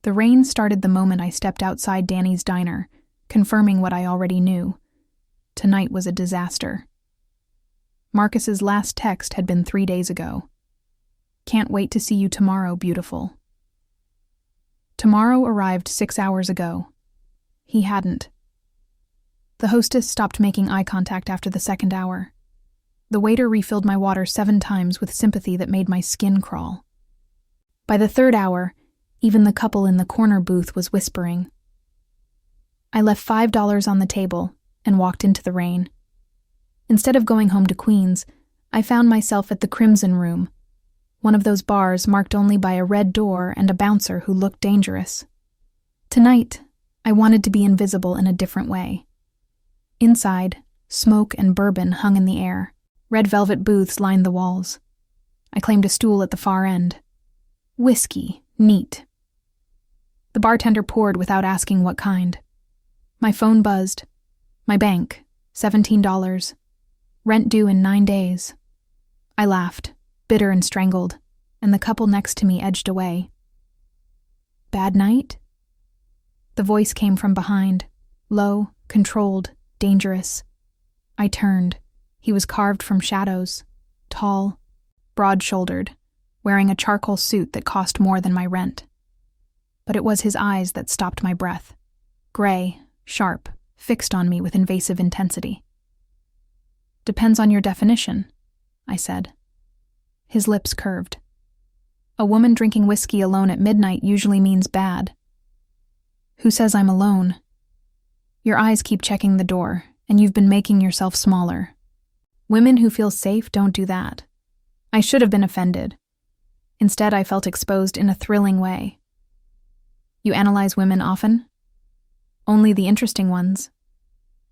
The rain started the moment I stepped outside Danny's diner, confirming what I already knew. Tonight was a disaster. Marcus's last text had been 3 days ago. "Can't wait to see you tomorrow, beautiful." Tomorrow arrived 6 hours ago. He hadn't. The hostess stopped making eye contact after the second hour. The waiter refilled my water 7 times with sympathy that made my skin crawl. By the third hour, even the couple in the corner booth was whispering. I left $5 on the table and walked into the rain. Instead of going home to Queens, I found myself at the Crimson Room, one of those bars marked only by a red door and a bouncer who looked dangerous. Tonight, I wanted to be invisible in a different way. Inside, smoke and bourbon hung in the air. Red velvet booths lined the walls. I claimed a stool at the far end. Whiskey, neat. The bartender poured without asking what kind. My phone buzzed. My bank, $17. Rent due in 9 days. I laughed, bitter and strangled, and the couple next to me edged away. Bad night? The voice came from behind, low, controlled, dangerous. I turned. He was carved from shadows, tall, broad-shouldered, wearing a charcoal suit that cost more than my rent. But it was his eyes that stopped my breath. Gray, sharp, fixed on me with invasive intensity. "Depends on your definition," I said. His lips curved. "A woman drinking whiskey alone at midnight usually means bad." "Who says I'm alone?" "Your eyes keep checking the door, and you've been making yourself smaller. Women who feel safe don't do that." I should have been offended. Instead, I felt exposed in a thrilling way. "You analyze women often?" "Only the interesting ones."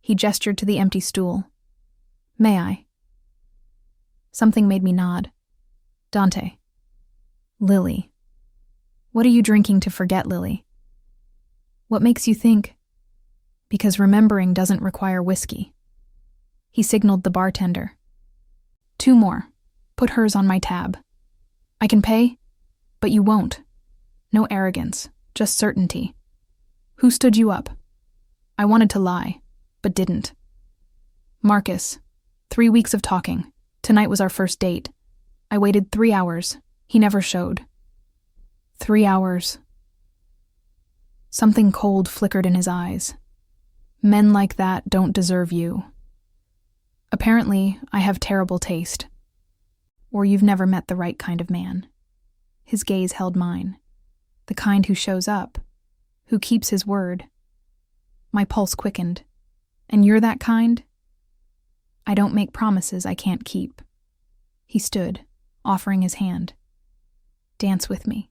He gestured to the empty stool. "May I?" Something made me nod. "Dante." "Lily." "What are you drinking to forget, Lily?" "What makes you think?" "Because remembering doesn't require whiskey." He signaled the bartender. "2 more. Put hers on my tab." "I can pay?" "But you won't. No arrogance, just certainty." "Who stood you up?" I wanted to lie, but didn't. "Marcus. 3 weeks of talking. Tonight was our first date. I waited 3 hours. He never showed." 3 hours. Something cold flickered in his eyes. "Men like that don't deserve you. Apparently, I have terrible taste. Or you've never met the right kind of man." His gaze held mine. The kind who shows up, who keeps his word. My pulse quickened. "And you're that kind?" "I don't make promises I can't keep." He stood, offering his hand. "Dance with me."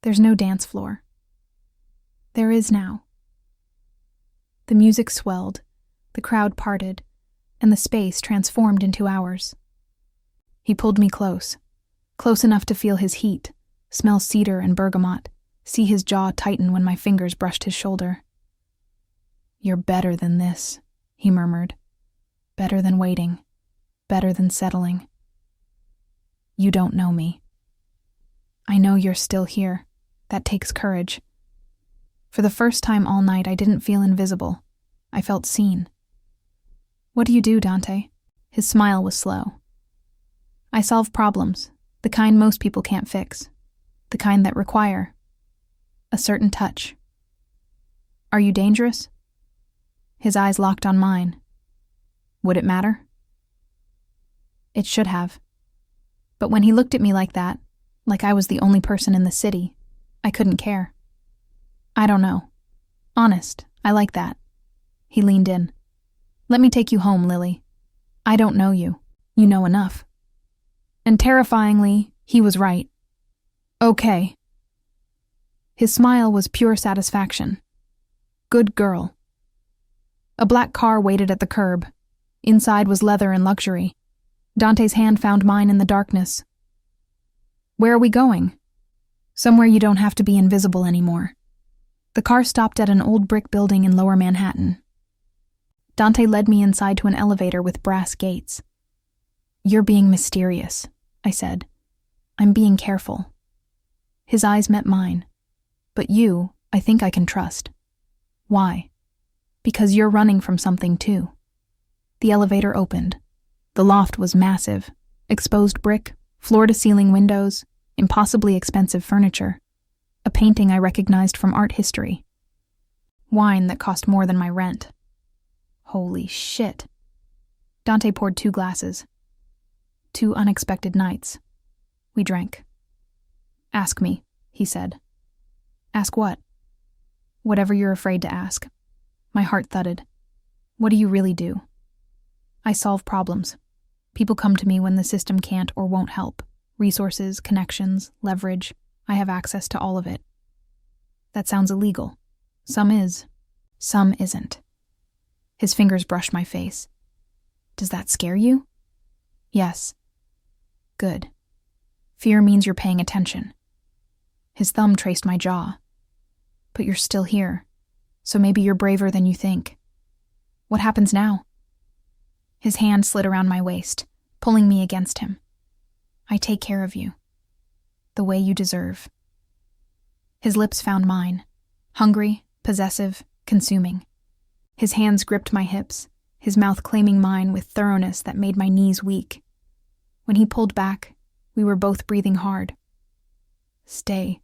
"There's no dance floor." "There is now." The music swelled, the crowd parted, and the space transformed into ours. He pulled me close enough to feel his heat, smell cedar and bergamot, see his jaw tighten when my fingers brushed his shoulder. "You're better than this," he murmured. "Better than waiting, better than settling. You don't know me." "I know you're still here. That takes courage." For the first time all night, I didn't feel invisible. I felt seen. "What do you do, Dante?" His smile was slow. "I solve problems, the kind most people can't fix, the kind that require a certain touch." "Are you dangerous?" His eyes locked on mine. Would it matter? It should have. But when he looked at me like that, like I was the only person in the city, I couldn't care. "I don't know. Honest, I like that." He leaned in. "Let me take you home, Lily. I don't know you. You know enough." And terrifyingly, he was right. "Okay." His smile was pure satisfaction. "Good girl." A black car waited at the curb. Inside was leather and luxury. Dante's hand found mine in the darkness. "Where are we going?" "Somewhere you don't have to be invisible anymore." The car stopped at an old brick building in Lower Manhattan. Dante led me inside to an elevator with brass gates. "You're being mysterious," I said. "I'm being careful." His eyes met mine. But you, I think I can trust. Why? Because you're running from something too. The elevator opened. The loft was massive. Exposed brick, floor-to-ceiling windows, impossibly expensive furniture. A painting I recognized from art history. Wine that cost more than my rent. Holy shit. Dante poured 2 glasses. 2 unexpected nights. We drank. Ask me, he said. Ask what? Whatever you're afraid to ask. My heart thudded. What do you really do? I solve problems. People come to me when the system can't or won't help. Resources, connections, leverage. I have access to all of it. That sounds illegal. Some is. Some isn't. His fingers brushed my face. Does that scare you? Yes. Good. Fear means you're paying attention. His thumb traced my jaw. But you're still here, so maybe you're braver than you think. What happens now? His hand slid around my waist, pulling me against him. I take care of you. The way you deserve. His lips found mine, hungry, possessive, consuming. His hands gripped my hips, his mouth claiming mine with thoroughness that made my knees weak. When he pulled back, we were both breathing hard. Stay,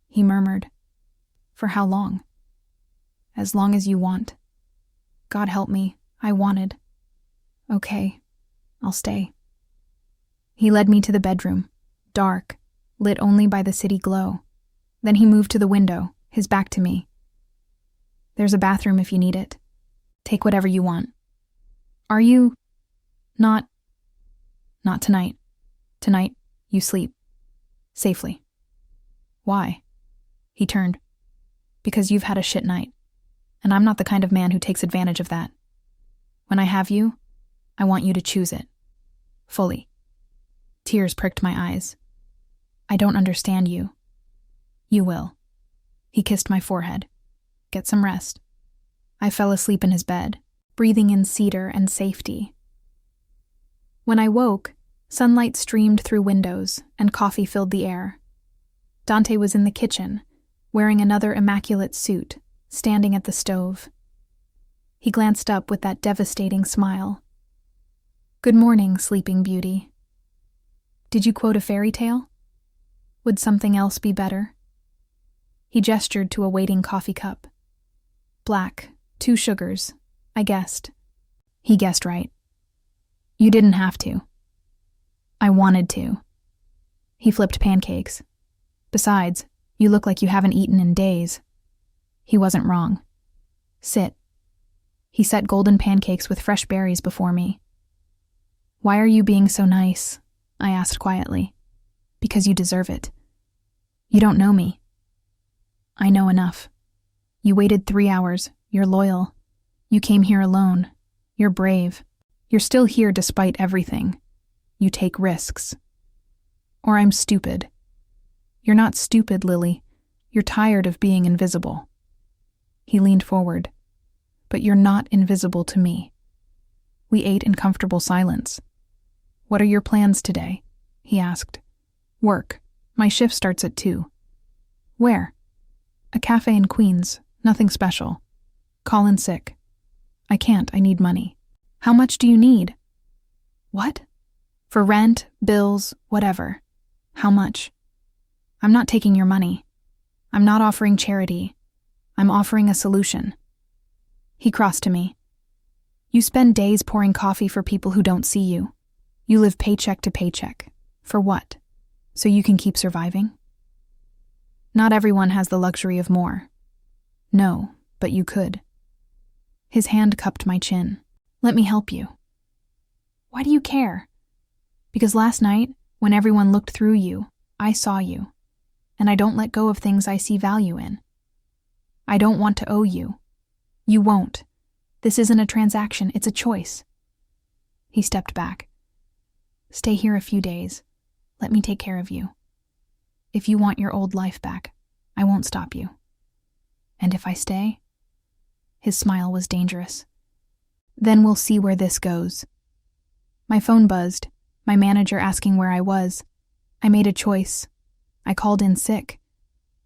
he murmured. For how long? As long as you want. God help me, I wanted. Okay, I'll stay. He led me to the bedroom, dark, lit only by the city glow. Then he moved to the window, his back to me. There's a bathroom if you need it. Take whatever you want. Are you... Not tonight. Tonight, you sleep. Safely. Why? He turned. Because you've had a shit night. And I'm not the kind of man who takes advantage of that. When I have you, I want you to choose it. Fully. Tears pricked my eyes. I don't understand you. You will. He kissed my forehead. Get some rest. I fell asleep in his bed, breathing in cedar and safety. When I woke, sunlight streamed through windows and coffee filled the air. Dante was in the kitchen, wearing another immaculate suit, standing at the stove. He glanced up with that devastating smile. Good morning, sleeping beauty. Did you quote a fairy tale? Would something else be better? He gestured to a waiting coffee cup. Black, 2 sugars, I guessed. He guessed right. You didn't have to. I wanted to. He flipped pancakes. Besides, you look like you haven't eaten in days. He wasn't wrong. Sit. He set golden pancakes with fresh berries before me. Why are you being so nice? I asked quietly. Because you deserve it. You don't know me. I know enough. You waited 3 hours. You're loyal. You came here alone. You're brave. You're still here despite everything. You take risks. Or I'm stupid. You're not stupid, Lily. You're tired of being invisible. He leaned forward. But you're not invisible to me. We ate in comfortable silence. What are your plans today? He asked. Work. My shift starts at 2. Where? A cafe in Queens. Nothing special. Call in sick. I can't. I need money. How much do you need? What? For rent, bills, whatever. How much? I'm not taking your money. I'm not offering charity. I'm offering a solution. He crossed to me. You spend days pouring coffee for people who don't see you. You live paycheck to paycheck. For what? So you can keep surviving? Not everyone has the luxury of more. No, but you could. His hand cupped my chin. Let me help you. Why do you care? Because last night, when everyone looked through you, I saw you. And I don't let go of things I see value in. I don't want to owe you. You won't. This isn't a transaction, it's a choice. He stepped back. Stay here a few days. Let me take care of you. If you want your old life back, I won't stop you. And if I stay? His smile was dangerous. Then we'll see where this goes. My phone buzzed, my manager asking where I was. I made a choice. I called in sick.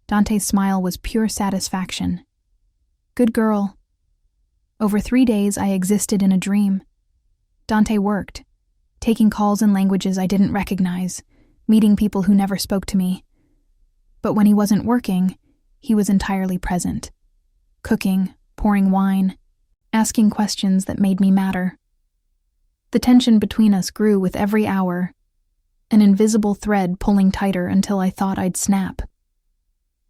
Dante's smile was pure satisfaction. Good girl. Over 3 days, I existed in a dream. Dante worked, taking calls in languages I didn't recognize, meeting people who never spoke to me. But when he wasn't working, he was entirely present. Cooking, pouring wine, asking questions that made me matter. The tension between us grew with every hour, an invisible thread pulling tighter until I thought I'd snap.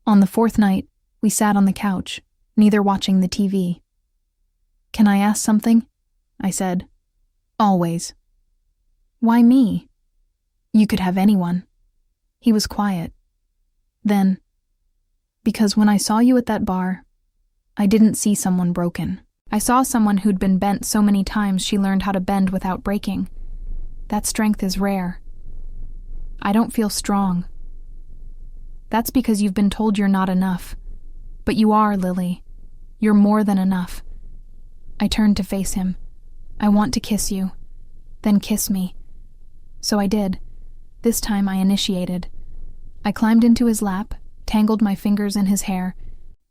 On the 4th night, we sat on the couch, neither watching the TV. "Can I ask something?" I said. "Always." "Why me?" "You could have anyone." He was quiet. Then, "Because when I saw you at that bar, I didn't see someone broken. I saw someone who'd been bent so many times she learned how to bend without breaking. That strength is rare. I don't feel strong. That's because you've been told you're not enough. But you are, Lily. You're more than enough." I turned to face him. "I want to kiss you. Then kiss me." So I did. This time I initiated. I climbed into his lap, tangled my fingers in his hair,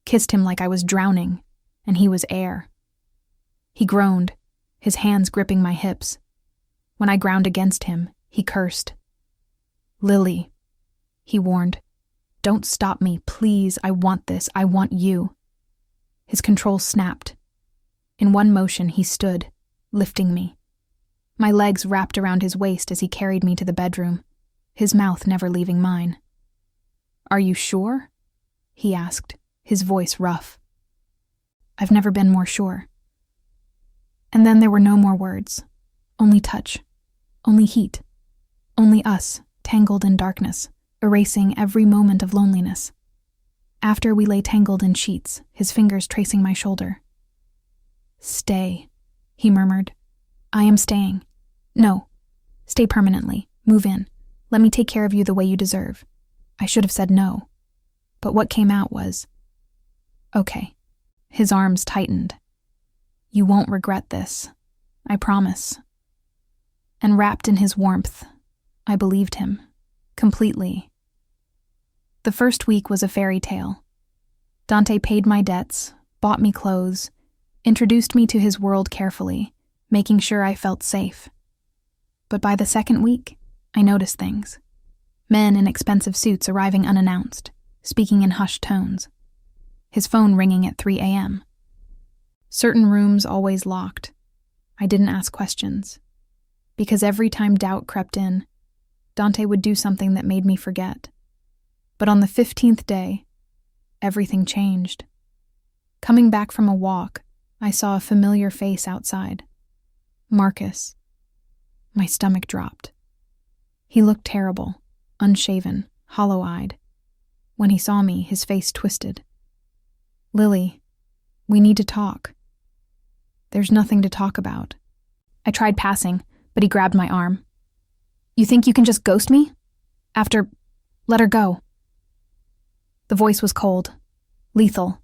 kissed him like I was drowning, and he was air. He groaned, his hands gripping my hips. When I ground against him, he cursed. "Lily," he warned. "Don't stop me, please. I want this. I want you." His control snapped. In one motion, he stood, lifting me. My legs wrapped around his waist as he carried me to the bedroom, his mouth never leaving mine. "Are you sure?" he asked, his voice rough. "I've never been more sure." And then there were no more words, only touch, only heat, only us, tangled in darkness, erasing every moment of loneliness. After we lay tangled in sheets, his fingers tracing my shoulder. "Stay," he murmured. "I am staying. No, stay permanently. Move in. Let me take care of you the way you deserve." I should have said no, but what came out was, "Okay." His arms tightened. "You won't regret this. I promise." And wrapped in his warmth, I believed him, completely. The first week was a fairy tale. Dante paid my debts, bought me clothes, introduced me to his world carefully, making sure I felt safe. But by the 2nd week, I noticed things. Men in expensive suits arriving unannounced, speaking in hushed tones. His phone ringing at 3 a.m. Certain rooms always locked. I didn't ask questions. Because every time doubt crept in, Dante would do something that made me forget. But on the 15th day, everything changed. Coming back from a walk, I saw a familiar face outside. Marcus. My stomach dropped. He looked terrible, unshaven, hollow-eyed. When he saw me, his face twisted. "Lily, we need to talk." "There's nothing to talk about." I tried passing, but he grabbed my arm. "You think you can just ghost me? Let her go." The voice was cold, lethal.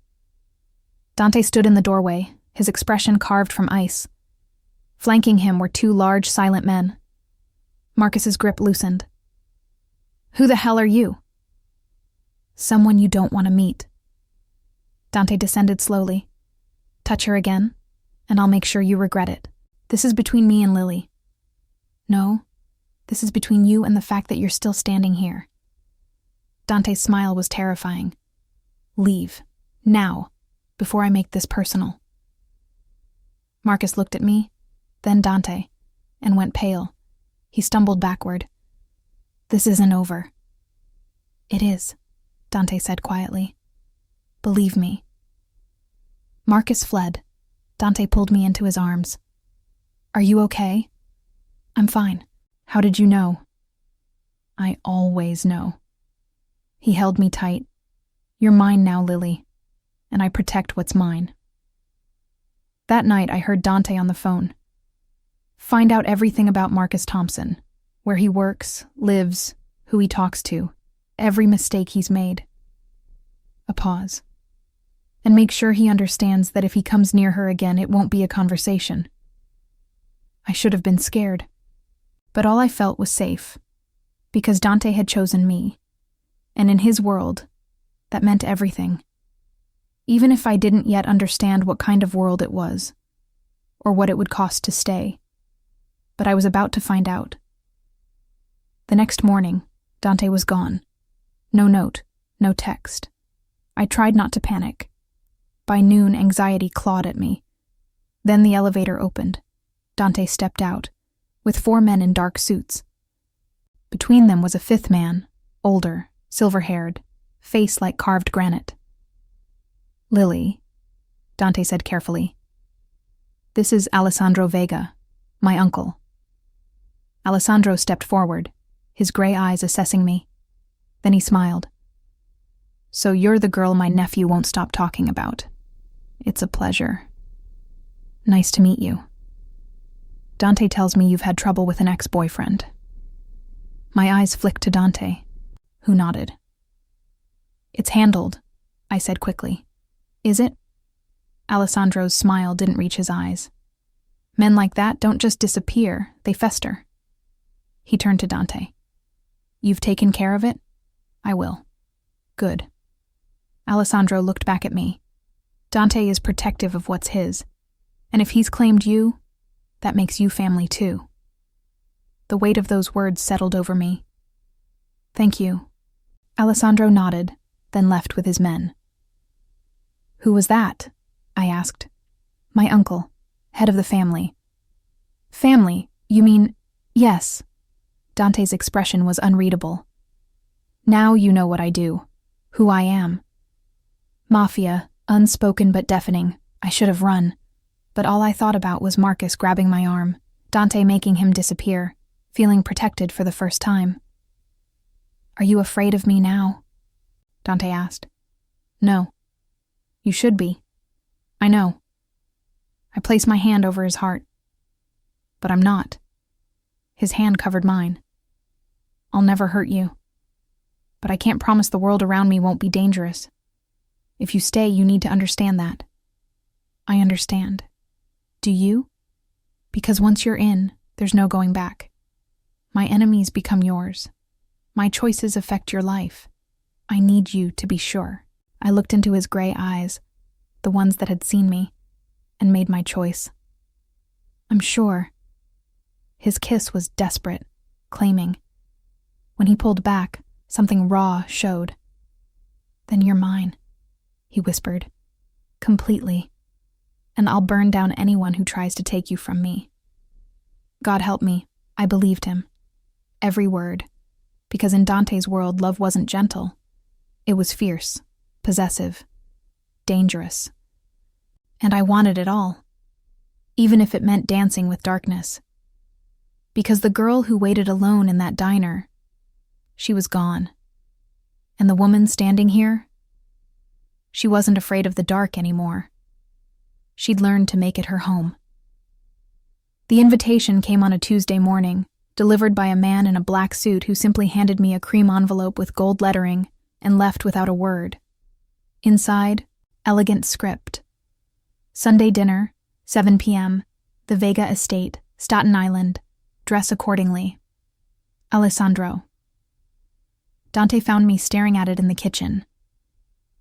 Dante stood in the doorway, his expression carved from ice. Flanking him were 2 large, silent men. Marcus's grip loosened. "Who the hell are you?" "Someone you don't want to meet." Dante descended slowly. "Touch her again, and I'll make sure you regret it. This is between me and Lily." "No, this is between you and the fact that you're still standing here." Dante's smile was terrifying. "Leave, now, before I make this personal." Marcus looked at me, then Dante, and went pale. He stumbled backward. "This isn't over." "It is," Dante said quietly. "Believe me." Marcus fled. Dante pulled me into his arms. "Are you okay?" "I'm fine. How did you know?" "I always know." He held me tight. "You're mine now, Lily, and I protect what's mine." That night I heard Dante on the phone. "Find out everything about Marcus Thompson, where he works, lives, who he talks to, every mistake he's made." A pause. "And make sure he understands that if he comes near her again, it won't be a conversation." I should have been scared. But all I felt was safe, because Dante had chosen me, and in his world, That meant everything. Even if I didn't yet understand what kind of world it was, or what it would cost to stay. But I was about to find out. The next morning, Dante was gone. No note, no text. I tried not to panic. By noon, anxiety clawed at me. Then the elevator opened. Dante stepped out, with 4 men in dark suits. Between them was a 5th man, older, silver-haired, face like carved granite. "Lily," Dante said carefully. "This is Alessandro Vega, my uncle." Alessandro stepped forward, his gray eyes assessing me. Then he smiled. "So you're the girl my nephew won't stop talking about. It's a pleasure. Nice to meet you. Dante tells me you've had trouble with an ex-boyfriend." My eyes flicked to Dante, who nodded. "It's handled," I said quickly. "Is it?" Alessandro's smile didn't reach his eyes. "Men like that don't just disappear, they fester." He turned to Dante. "You've taken care of it?" "I will." "Good." Alessandro looked back at me. Dante is protective of what's his, and if he's claimed you, that makes you family too. The weight of those words settled over me. "Thank you." Alessandro nodded, then left with his men. "Who was that?" I asked. "My uncle, head of the family." "Family? You mean—" "Yes." Dante's expression was unreadable. "Now you know what I do, who I am." Mafia, unspoken but deafening. I should have run. But all I thought about was Marcus grabbing my arm, Dante making him disappear, feeling protected for the first time. "Are you afraid of me now?" Dante asked. "No. You should be. I know." I placed my hand over his heart. But I'm not. His hand covered mine. "I'll never hurt you. But I can't promise the world around me won't be dangerous. If you stay, you need to understand that." "I understand. Do you? Because once you're in, there's no going back. My enemies become yours. My choices affect your life. I need you to be sure." I looked into his gray eyes, the ones that had seen me, and made my choice. "I'm sure." His kiss was desperate, claiming. When he pulled back, something raw showed. "Then you're mine," he whispered. "Completely. And I'll burn down anyone who tries to take you from me." God help me, I believed him. Every word. Because in Dante's world, love wasn't gentle. It was fierce, possessive, dangerous. And I wanted it all. Even if it meant dancing with darkness. Because the girl who waited alone in that diner, she was gone. And the woman standing here, she wasn't afraid of the dark anymore. She'd learned to make it her home. The invitation came on a Tuesday morning, delivered by a man in a black suit who simply handed me a cream envelope with gold lettering and left without a word. Inside, elegant script. Sunday dinner, 7 p.m., the Vega Estate, Staten Island. Dress accordingly. Alessandro. Dante found me staring at it in the kitchen.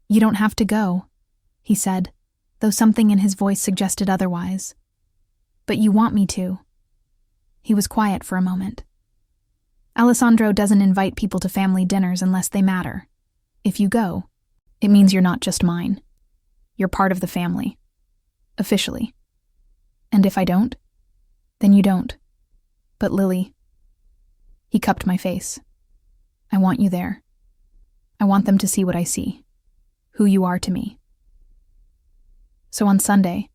"You don't have to go," he said, though something in his voice suggested otherwise. "But you want me to." He was quiet for a moment. "Alessandro doesn't invite people to family dinners unless they matter. If you go, it means you're not just mine. You're part of the family. Officially. And if I don't, then you don't. But Lily..." He cupped my face. "I want you there. I want them to see what I see. Who you are to me." So on Sunday,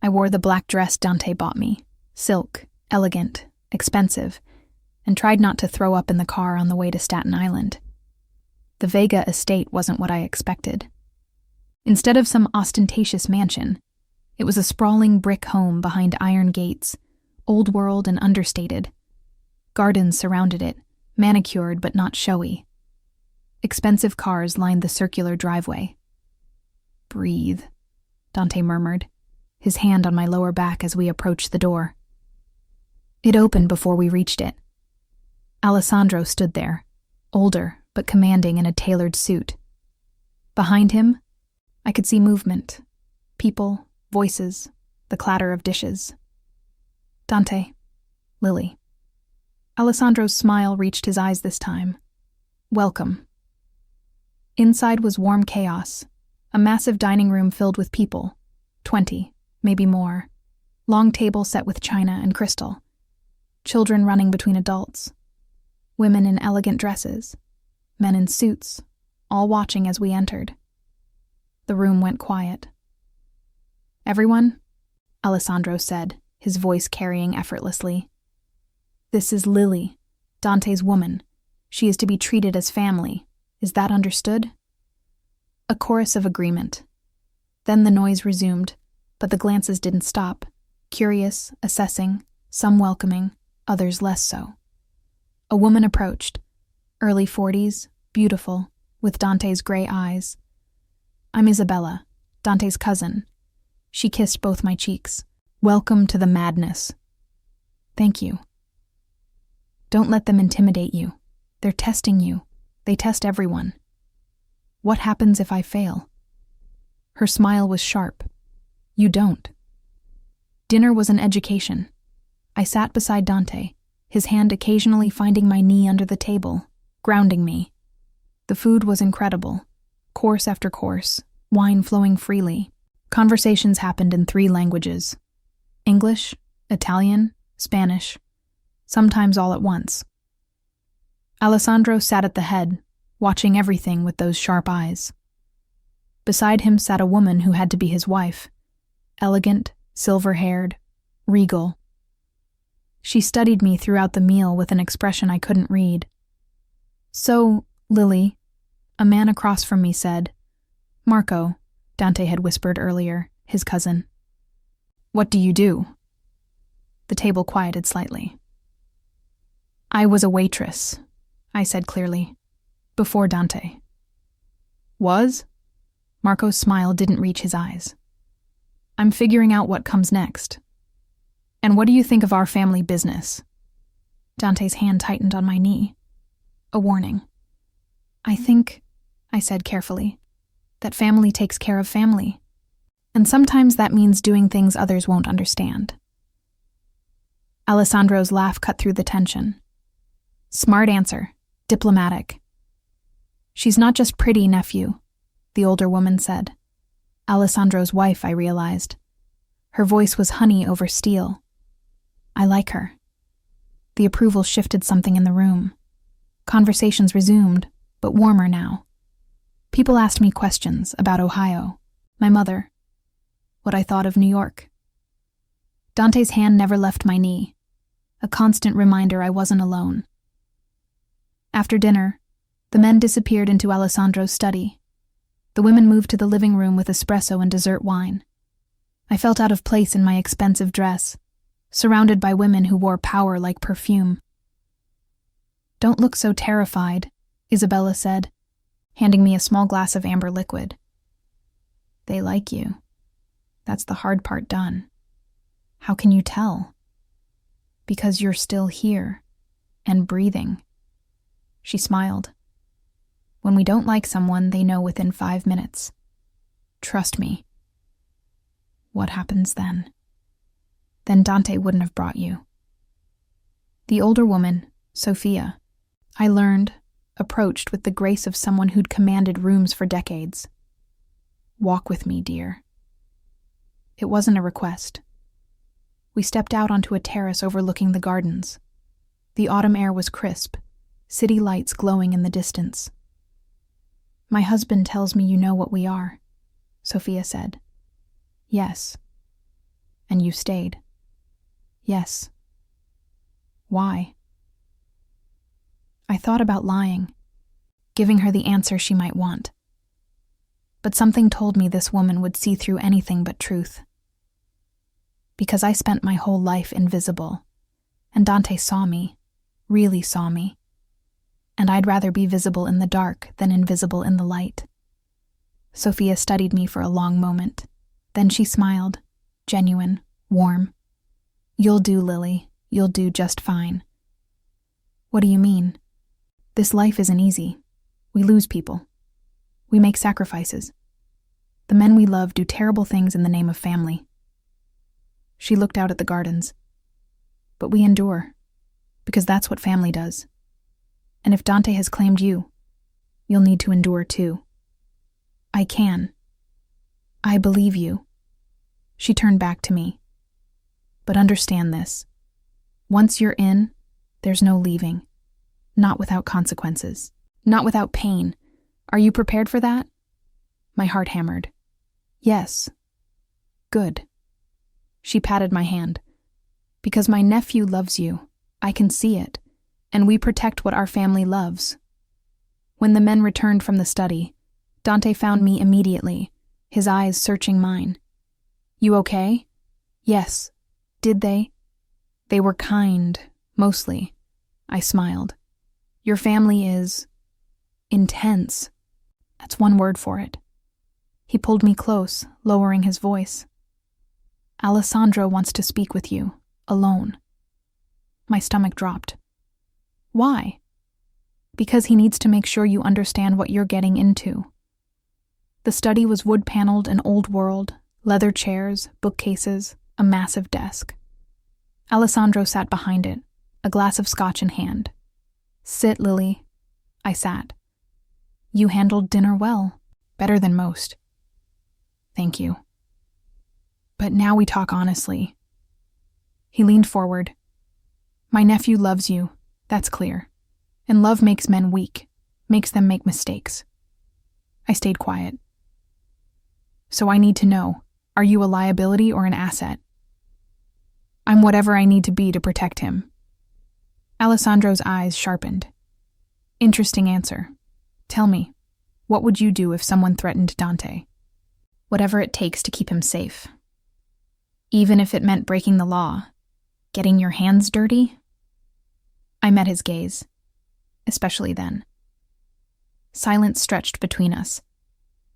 I wore the black dress Dante bought me. Silk, elegant, expensive, and tried not to throw up in the car on the way to Staten Island. The Vega Estate wasn't what I expected. Instead of some ostentatious mansion, it was a sprawling brick home behind iron gates, old world and understated. Gardens surrounded it, manicured but not showy. Expensive cars lined the circular driveway. "Breathe," Dante murmured, his hand on my lower back as we approached the door. It opened before we reached it. Alessandro stood there, older but commanding in a tailored suit. Behind him, I could see movement, people, voices, the clatter of dishes. Dante, Lily. Alessandro's smile reached his eyes this time. Welcome. Inside was warm chaos, a massive dining room filled with people, 20, maybe more, long table set with china and crystal, children running between adults, women in elegant dresses, men in suits, all watching as we entered. The room went quiet. Everyone, Alessandro said, his voice carrying effortlessly. This is Lily, Dante's woman. She is to be treated as family. Is that understood? A chorus of agreement. Then the noise resumed, but the glances didn't stop. Curious, assessing, some welcoming, others less so. A woman approached, early 40s, beautiful, with Dante's gray eyes. I'm Isabella, Dante's cousin. She kissed both my cheeks. Welcome to the madness. Thank you. Don't let them intimidate you. They're testing you. They test everyone. What happens if I fail? Her smile was sharp. You don't. Dinner was an education. I sat beside Dante, his hand occasionally finding my knee under the table, grounding me. The food was incredible. Course after course, wine flowing freely. Conversations happened in 3 languages: English, Italian, Spanish, sometimes all at once. Alessandro sat at the head, watching everything with those sharp eyes. Beside him sat a woman who had to be his wife, elegant, silver-haired, regal. She studied me throughout the meal with an expression I couldn't read. So, Lily, a man across from me said, Marco, Dante had whispered earlier, his cousin. What do you do? The table quieted slightly. I was a waitress, I said clearly, before Dante. Was? Marco's smile didn't reach his eyes. I'm figuring out what comes next. And what do you think of our family business? Dante's hand tightened on my knee. A warning. I think, I said carefully, that family takes care of family. And sometimes that means doing things others won't understand. Alessandro's laugh cut through the tension. Smart answer. Diplomatic. She's not just pretty, nephew, the older woman said. Alessandro's wife, I realized. Her voice was honey over steel. I like her. The approval shifted something in the room. Conversations resumed, but warmer now. People asked me questions about Ohio, my mother, what I thought of New York. Dante's hand never left my knee, a constant reminder I wasn't alone. After dinner, the men disappeared into Alessandro's study. The women moved to the living room with espresso and dessert wine. I felt out of place in my expensive dress, surrounded by women who wore power like perfume. Don't look so terrified, Isabella said, handing me a small glass of amber liquid. They like you. That's the hard part done. How can you tell? Because you're still here, and breathing. She smiled. When we don't like someone, they know within 5 minutes. Trust me. What happens then? Then Dante wouldn't have brought you. The older woman, Sophia, I learned, approached with the grace of someone who'd commanded rooms for decades. Walk with me, dear. It wasn't a request. We stepped out onto a terrace overlooking the gardens. The autumn air was crisp, city lights glowing in the distance. My husband tells me you know what we are, Sophia said. Yes. And you stayed. Yes. Why? I thought about lying, giving her the answer she might want. But something told me this woman would see through anything but truth. Because I spent my whole life invisible, and Dante saw me, really saw me. And I'd rather be visible in the dark than invisible in the light. Sophia studied me for a long moment. Then she smiled, genuine, warm. You'll do, Lily. You'll do just fine. What do you mean? This life isn't easy. We lose people. We make sacrifices. The men we love do terrible things in the name of family. She looked out at the gardens. But we endure, because that's what family does. And if Dante has claimed you, you'll need to endure too. I can. I believe you. She turned back to me. But understand this. Once you're in, there's no leaving. Not without consequences. Not without pain. Are you prepared for that? My heart hammered. Yes. Good. She patted my hand. Because my nephew loves you. I can see it. And we protect what our family loves. When the men returned from the study, Dante found me immediately, his eyes searching mine. You okay? Yes. Did they? They were kind, mostly. I smiled. Your family is intense. That's one word for it. He pulled me close, lowering his voice. Alessandro wants to speak with you, alone. My stomach dropped. Why? Because he needs to make sure you understand what you're getting into. The study was wood-paneled and old-world, leather chairs, bookcases, a massive desk. Alessandro sat behind it, a glass of scotch in hand. Sit, Lily. I sat. You handled dinner well, better than most. Thank you. But now we talk honestly. He leaned forward. My nephew loves you, that's clear. And love makes men weak, makes them make mistakes. I stayed quiet. So I need to know, are you a liability or an asset? I'm whatever I need to be to protect him. Alessandro's eyes sharpened. Interesting answer. Tell me, what would you do if someone threatened Dante? Whatever it takes to keep him safe. Even if it meant breaking the law, getting your hands dirty? I met his gaze, especially then. Silence stretched between us.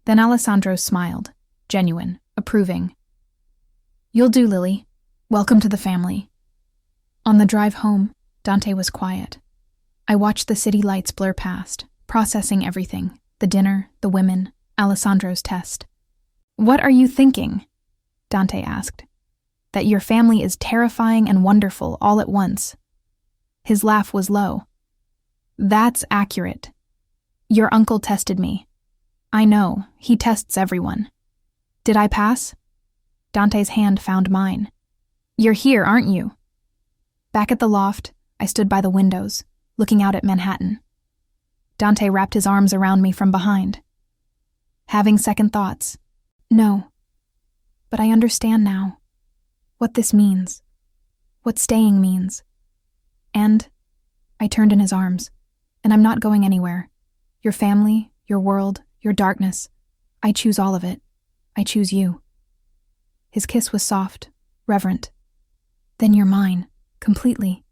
Then Alessandro smiled, genuine, approving. You'll do, Lily. Welcome to the family. On the drive home, Dante was quiet. I watched the city lights blur past, processing everything, the dinner, the women, Alessandro's test. What are you thinking? Dante asked. That your family is terrifying and wonderful all at once. His laugh was low. That's accurate. Your uncle tested me. I know, he tests everyone. Did I pass? Dante's hand found mine. You're here, aren't you? Back at the loft, I stood by the windows, looking out at Manhattan. Dante wrapped his arms around me from behind. Having second thoughts. No. But I understand now. What this means. What staying means. And I turned in his arms. And I'm not going anywhere. Your family, your world, your darkness. I choose all of it. I choose you. His kiss was soft, reverent. Then you're mine, completely.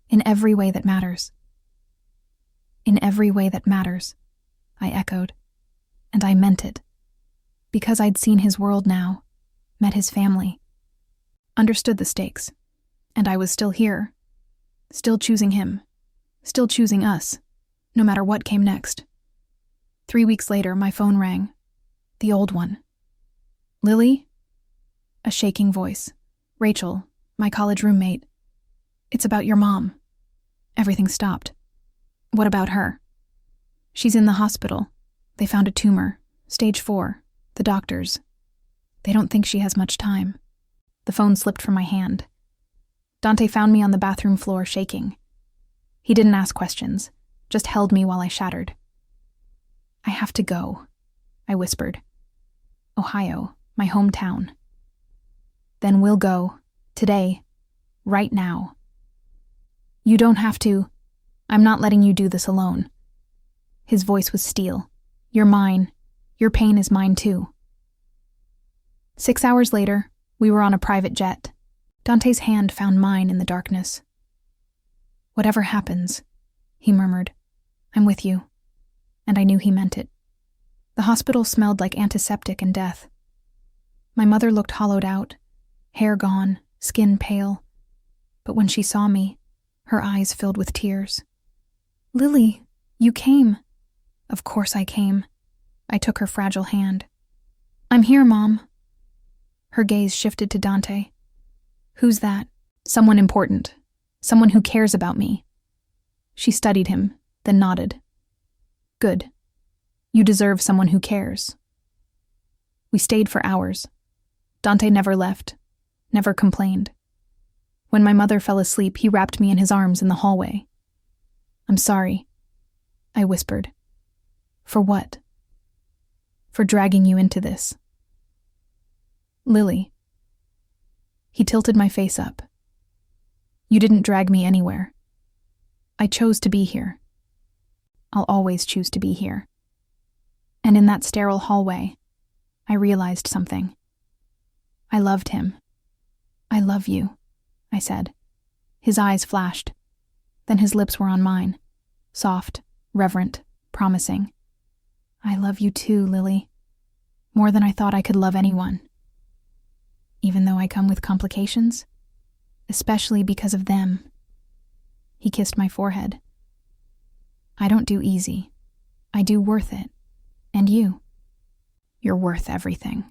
In every way that matters. In every way that matters, I echoed. And I meant it. Because I'd seen his world now, met his family. Understood the stakes. And I was still here. Still choosing him. Still choosing us. No matter what came next. 3 weeks later, my phone rang. The old one. Lily? A shaking voice. Rachel, my college roommate. It's about your mom. Everything stopped. What about her? She's in the hospital. They found a tumor. Stage 4. The doctors. They don't think she has much time. The phone slipped from my hand. Dante found me on the bathroom floor shaking. He didn't ask questions, just held me while I shattered. I have to go, I whispered. Ohio, my hometown. Then we'll go, today, right now. You don't have to. I'm not letting you do this alone. His voice was steel. You're mine. Your pain is mine too. 6 hours later, we were on a private jet. Dante's hand found mine in the darkness. Whatever happens, he murmured, I'm with you. And I knew he meant it. The hospital smelled like antiseptic and death. My mother looked hollowed out, hair gone, skin pale. But when she saw me, her eyes filled with tears. Lily, you came. Of course I came. I took her fragile hand. "I'm here, Mom." Her gaze shifted to Dante. "Who's that?" "Someone important. Someone who cares about me." She studied him, then nodded. "Good. You deserve someone who cares." We stayed for hours. Dante never left, never complained. When my mother fell asleep, he wrapped me in his arms in the hallway. "I'm sorry," I whispered. "For what?" "For dragging you into this." "Lily." He tilted my face up. "You didn't drag me anywhere. I chose to be here. I'll always choose to be here." And in that sterile hallway, I realized something. I loved him. "I love you," I said. His eyes flashed. Then his lips were on mine, soft, reverent, promising. "I love you too, Lily. More than I thought I could love anyone. Even though I come with complications, especially because of them." He kissed my forehead. "I don't do easy. I do worth it. And you? You're worth everything."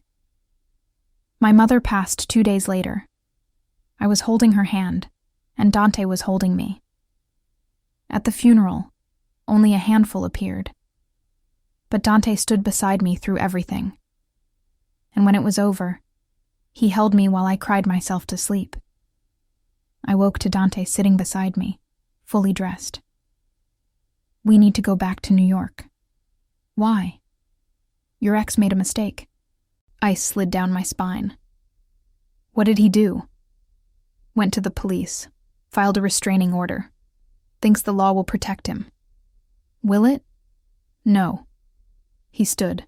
My mother passed 2 days later. I was holding her hand, and Dante was holding me. At the funeral, only a handful appeared. But Dante stood beside me through everything. And when it was over, he held me while I cried myself to sleep. I woke to Dante sitting beside me, fully dressed. "We need to go back to New York." "Why?" "Your ex made a mistake." Ice slid down my spine. "What did he do?" "Went to the police, filed a restraining order. Thinks the law will protect him." "Will it?" "No." He stood.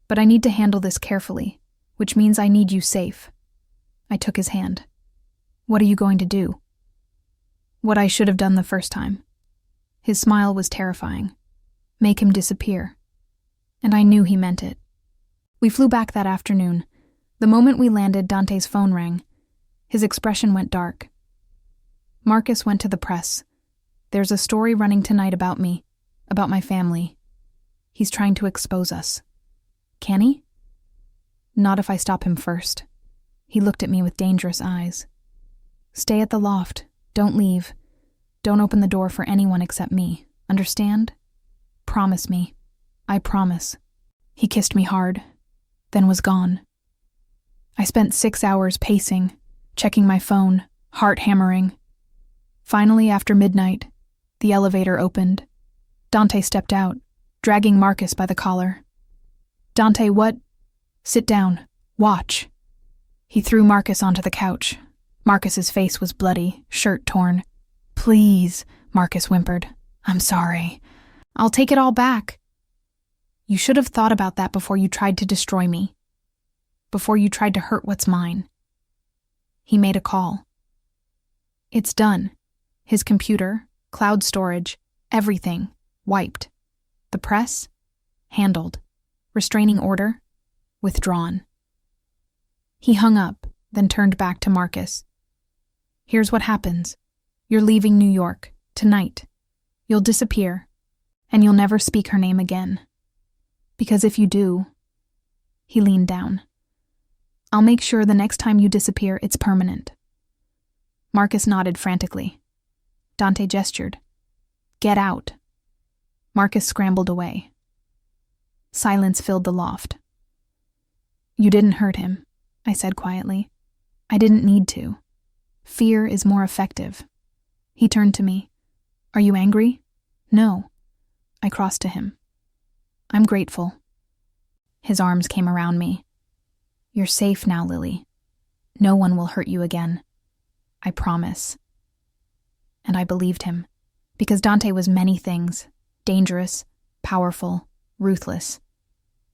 "But I need to handle this carefully, which means I need you safe." I took his hand. "What are you going to do?" "What I should have done the first time." His smile was terrifying. "Make him disappear." And I knew he meant it. We flew back that afternoon. The moment we landed, Dante's phone rang. His expression went dark. "Marcus went to the press. There's a story running tonight about me, about my family. He's trying to expose us." "Can he?" "Not if I stop him first." He looked at me with dangerous eyes. "Stay at the loft. Don't leave. Don't open the door for anyone except me. Understand? Promise me." "I promise." He kissed me hard, then was gone. I spent 6 hours pacing, checking my phone, heart hammering. Finally, after midnight, the elevator opened. Dante stepped out, dragging Marcus by the collar. "Dante, what?" "Sit down. Watch." He threw Marcus onto the couch. Marcus's face was bloody, shirt torn. "Please," Marcus whimpered. "I'm sorry. I'll take it all back." "You should have thought about that before you tried to destroy me. Before you tried to hurt what's mine." He made a call. "It's done. His computer, cloud storage, everything, wiped. The press, handled. Restraining order, withdrawn." He hung up, then turned back to Marcus. "Here's what happens. You're leaving New York, tonight. You'll disappear, and you'll never speak her name again. Because if you do," he leaned down, "I'll make sure the next time you disappear, it's permanent." Marcus nodded frantically. Dante gestured. "Get out." Marcus scrambled away. Silence filled the loft. "You didn't hurt him," I said quietly. "I didn't need to. Fear is more effective." He turned to me. "Are you angry?" "No." I crossed to him. "I'm grateful." His arms came around me. "You're safe now, Lily. No one will hurt you again. I promise." And I believed him, because Dante was many things, dangerous, powerful, ruthless.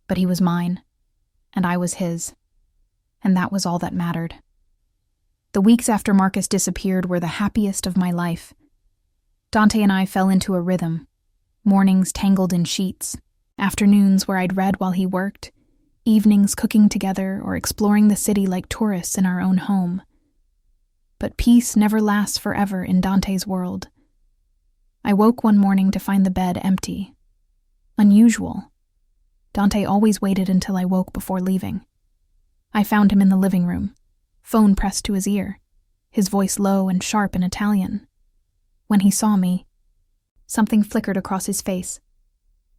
But he was mine, and I was his. And that was all that mattered. The weeks after Marcus disappeared were the happiest of my life. Dante and I fell into a rhythm. Mornings tangled in sheets, afternoons where I'd read while he worked, evenings cooking together or exploring the city like tourists in our own home. But peace never lasts forever in Dante's world. I woke one morning to find the bed empty. Unusual. Dante always waited until I woke before leaving. I found him in the living room, phone pressed to his ear, his voice low and sharp in Italian. When he saw me, something flickered across his face.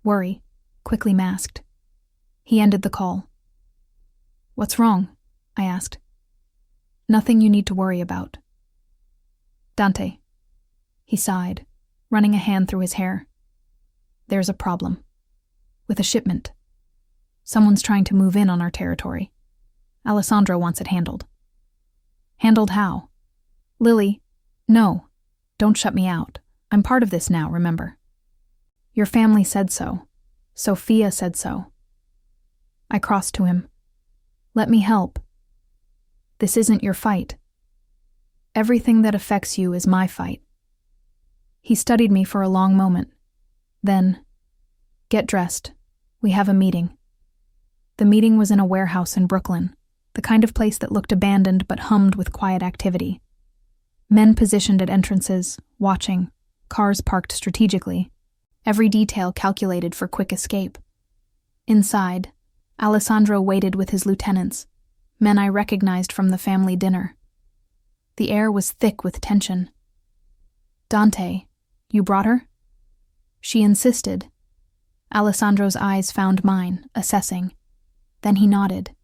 Worry, quickly masked. He ended the call. "What's wrong?" I asked. "Nothing you need to worry about." "Dante." He sighed, running a hand through his hair. "There's a problem. With a shipment. Someone's trying to move in on our territory. Alessandro wants it handled." "Handled how?" "Lily, no. Don't shut me out. I'm part of this now, remember?" "Your family said so. Sophia said so." I crossed to him. "Let me help. This isn't your fight. Everything that affects you is my fight." He studied me for a long moment. Then, "Get dressed. We have a meeting." The meeting was in a warehouse in Brooklyn, the kind of place that looked abandoned but hummed with quiet activity. Men positioned at entrances, watching, cars parked strategically, every detail calculated for quick escape. Inside, Alessandro waited with his lieutenants, men I recognized from the family dinner. The air was thick with tension. "Dante, you brought her?" She insisted. Alessandro's eyes found mine, assessing. Then he nodded.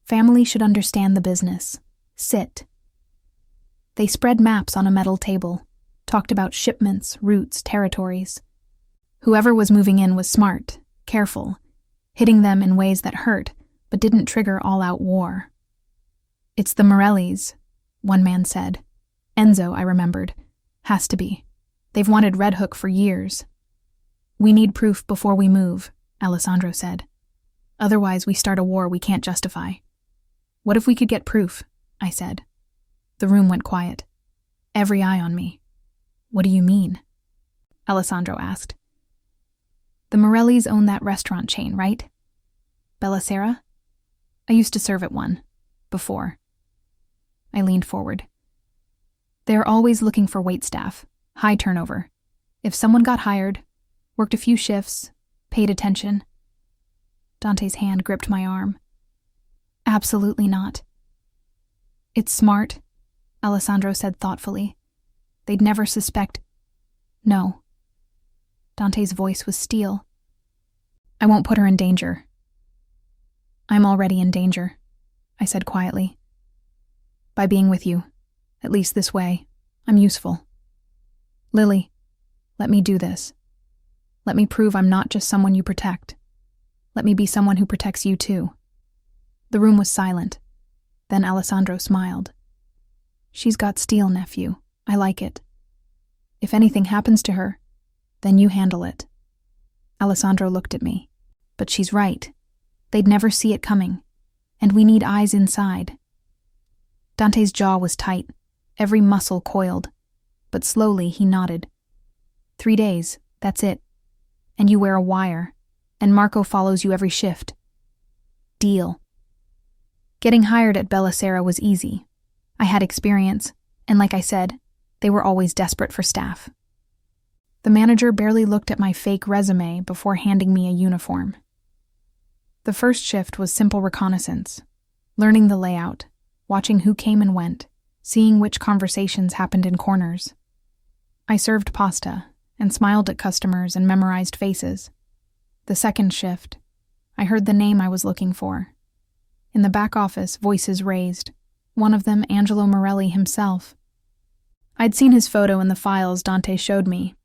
"Family should understand the business. Sit." They spread maps on a metal table, talked about shipments, routes, territories. Whoever was moving in was smart, careful, hitting them in ways that hurt, but didn't trigger all-out war. "It's the Morellis," one man said. "Enzo," I remembered. "Has to be. They've wanted Red Hook for years." "We need proof before we move," Alessandro said. "Otherwise we start a war we can't justify." "What if we could get proof?" I said. The room went quiet. Every eye on me. "What do you mean?" Alessandro asked. "The Morellis own that restaurant chain, right? Bella Sera? I used to serve at one. Before." I leaned forward. "They're always looking for waitstaff. High turnover. If someone got hired, worked a few shifts, paid attention." Dante's hand gripped my arm. "Absolutely not." "It's smart," Alessandro said thoughtfully. "They'd never suspect." "No." Dante's voice was steel. "I won't put her in danger." "I'm already in danger," I said quietly. "By being with you, at least this way, I'm useful. Lily, let me do this. Let me prove I'm not just someone you protect. Let me be someone who protects you too." The room was silent. Then Alessandro smiled. "She's got steel, nephew. I like it. If anything happens to her, then you handle it." Alessandro looked at me. "But she's right. They'd never see it coming. And we need eyes inside." Dante's jaw was tight, every muscle coiled. But slowly he nodded. 3 days, that's it. And you wear a wire, and Marco follows you every shift. Deal. Getting hired at Bella Sera was easy. I had experience, and like I said, they were always desperate for staff. The manager barely looked at my fake resume before handing me a uniform. The first shift was simple reconnaissance, learning the layout, watching who came and went, seeing which conversations happened in corners. I served pasta and smiled at customers and memorized faces. The second shift, I heard the name I was looking for. In the back office, voices raised, one of them Angelo Morelli himself. I'd seen his photo in the files Dante showed me,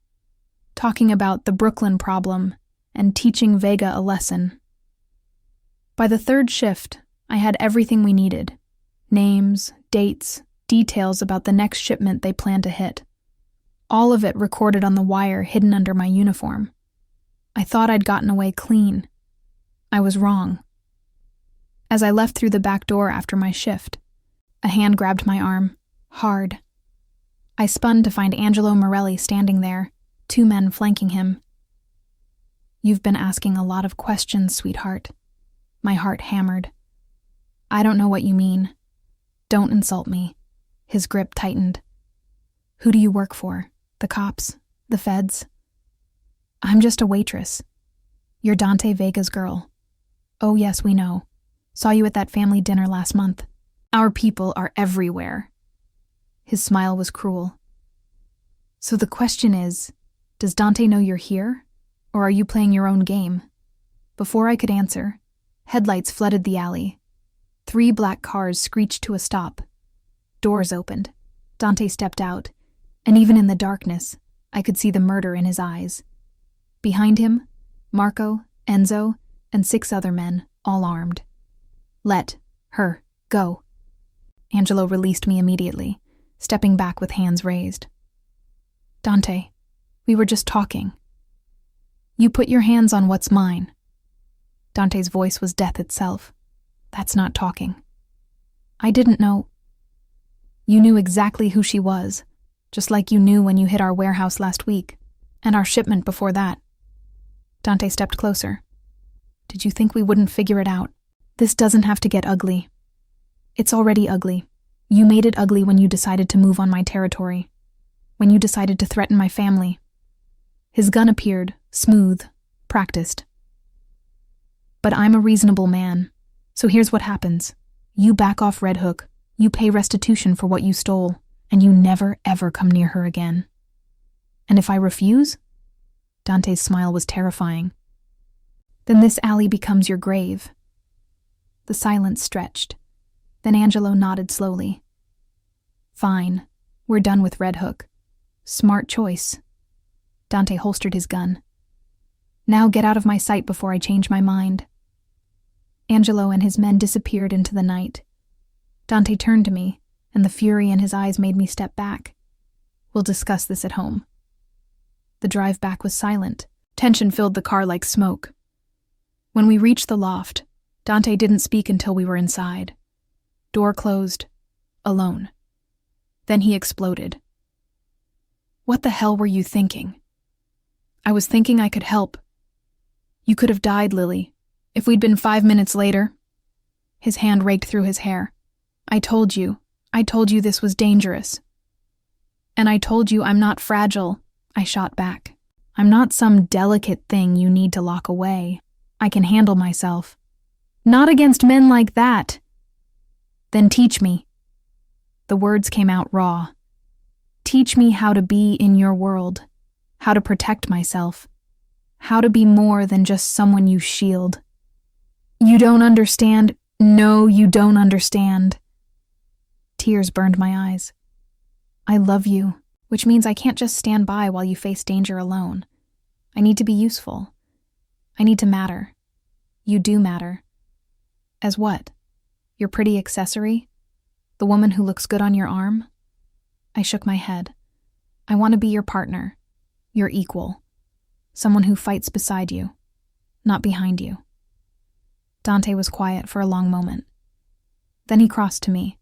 talking about the Brooklyn problem and teaching Vega a lesson. By the third shift, I had everything we needed. Names, dates, details about the next shipment they planned to hit. All of it recorded on the wire hidden under my uniform. I thought I'd gotten away clean. I was wrong. As I left through the back door after my shift, a hand grabbed my arm, hard. I spun to find Angelo Morelli standing there, 2 men flanking him. "You've been asking a lot of questions, sweetheart." My heart hammered. "I don't know what you mean. Don't insult me." His grip tightened. "Who do you work for? The cops? The feds?" "I'm just a waitress. You're Dante Vega's girl. Oh yes, we know. Saw you at that family dinner last month. Our people are everywhere. His smile was cruel. So the question is, does Dante know you're here? Or are you playing your own game? Before I could answer, headlights flooded the alley. 3 black cars screeched to a stop. Doors opened. Dante stepped out, and even in the darkness, I could see the murder in his eyes. Behind him, Marco, Enzo, and 6 other men, all armed. Let her go. Angelo released me immediately, stepping back with hands raised. Dante, we were just talking. You put your hands on what's mine. Dante's voice was death itself. That's not talking. I didn't know. You knew exactly who she was, just like you knew when you hit our warehouse last week, and our shipment before that. Dante stepped closer. Did you think we wouldn't figure it out? This doesn't have to get ugly. It's already ugly. You made it ugly when you decided to move on my territory, when you decided to threaten my family. His gun appeared, smooth, practiced. But I'm a reasonable man, so here's what happens. You back off Red Hook, you pay restitution for what you stole, and you never ever come near her again. And if I refuse? Dante's smile was terrifying. Then this alley becomes your grave. The silence stretched. Then Angelo nodded slowly. Fine, we're done with Red Hook. Smart choice. Dante holstered his gun. Now get out of my sight before I change my mind. Angelo and his men disappeared into the night. Dante turned to me, and the fury in his eyes made me step back. We'll discuss this at home. The drive back was silent. Tension filled the car like smoke. When we reached the loft, Dante didn't speak until we were inside. Door closed, alone. Then he exploded. What the hell were you thinking? I was thinking I could help. You could have died, Lily, if we'd been 5 minutes later. His hand raked through his hair. I told you this was dangerous. And I told you I'm not fragile, I shot back. I'm not some delicate thing you need to lock away. I can handle myself. Not against men like that. Then teach me. The words came out raw. Teach me how to be in your world, how to protect myself, how to be more than just someone you shield. You don't understand. No, you don't understand. Tears burned my eyes. I love you, which means I can't just stand by while you face danger alone. I need to be useful. I need to matter. You do matter. As what? Your pretty accessory? The woman who looks good on your arm? I shook my head. I want to be your partner, your equal, someone who fights beside you, not behind you. Dante was quiet for a long moment. Then he crossed to me,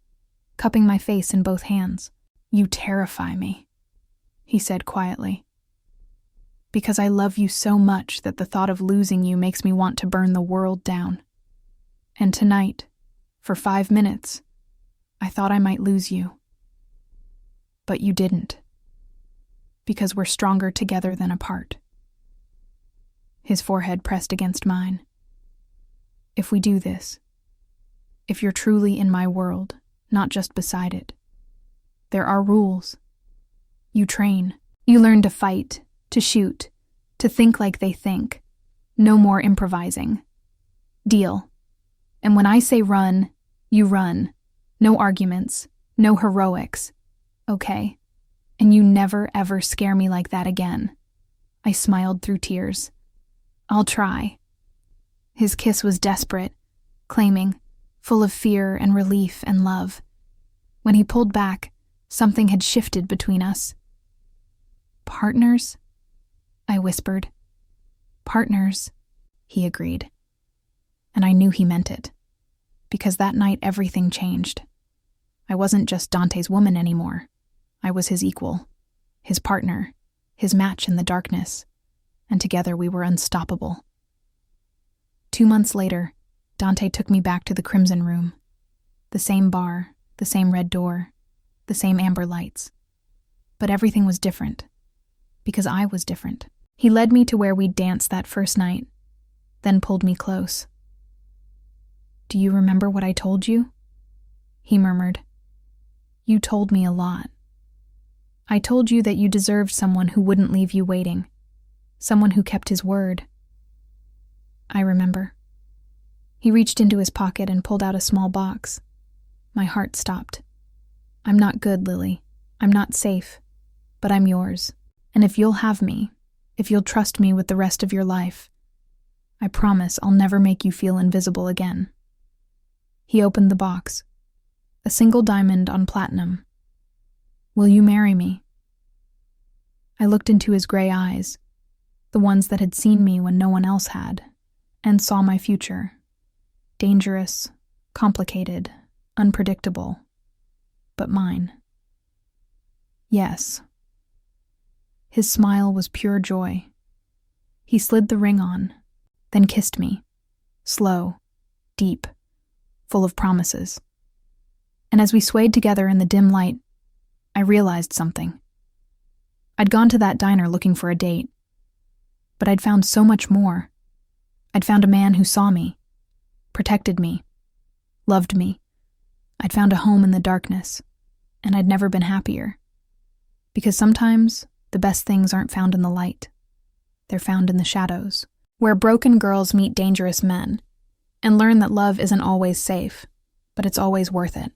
cupping my face in both hands. You terrify me, he said quietly. Because I love you so much that the thought of losing you makes me want to burn the world down. And tonight, for 5 minutes, I thought I might lose you. But you didn't. Because we're stronger together than apart. His forehead pressed against mine. If we do this, if you're truly in my world, not just beside it, there are rules. You train. You learn to fight, to shoot, to think like they think. No more improvising. Deal. And when I say run, you run. No arguments, no heroics. Okay? And you never ever scare me like that again. I smiled through tears. I'll try. His kiss was desperate, claiming, full of fear and relief and love. When he pulled back, something had shifted between us. Partners? I whispered. Partners, he agreed. And I knew he meant it. Because that night everything changed. I wasn't just Dante's woman anymore. I was his equal, his partner, his match in the darkness, and together we were unstoppable. 2 months later, Dante took me back to the Crimson Room. The same bar, the same red door, the same amber lights. But everything was different, because I was different. He led me to where we'd danced that first night, then pulled me close. "Do you remember what I told you?" he murmured. "You told me a lot. I told you that you deserved someone who wouldn't leave you waiting, someone who kept his word." "I remember." He reached into his pocket and pulled out a small box. My heart stopped. "I'm not good, Lily. I'm not safe. But I'm yours. And if you'll have me, if you'll trust me with the rest of your life, I promise I'll never make you feel invisible again." He opened the box. A single diamond on platinum. "Will you marry me?" I looked into his gray eyes, the ones that had seen me when no one else had, and saw my future. Dangerous, complicated, unpredictable, but mine. Yes. His smile was pure joy. He slid the ring on, then kissed me, slow, deep, full of promises. And as we swayed together in the dim light, I realized something. I'd gone to that diner looking for a date, but I'd found so much more. I'd found a man who saw me, protected me, loved me. I'd found a home in the darkness, and I'd never been happier. Because sometimes the best things aren't found in the light. They're found in the shadows, where broken girls meet dangerous men and learn that love isn't always safe, but it's always worth it.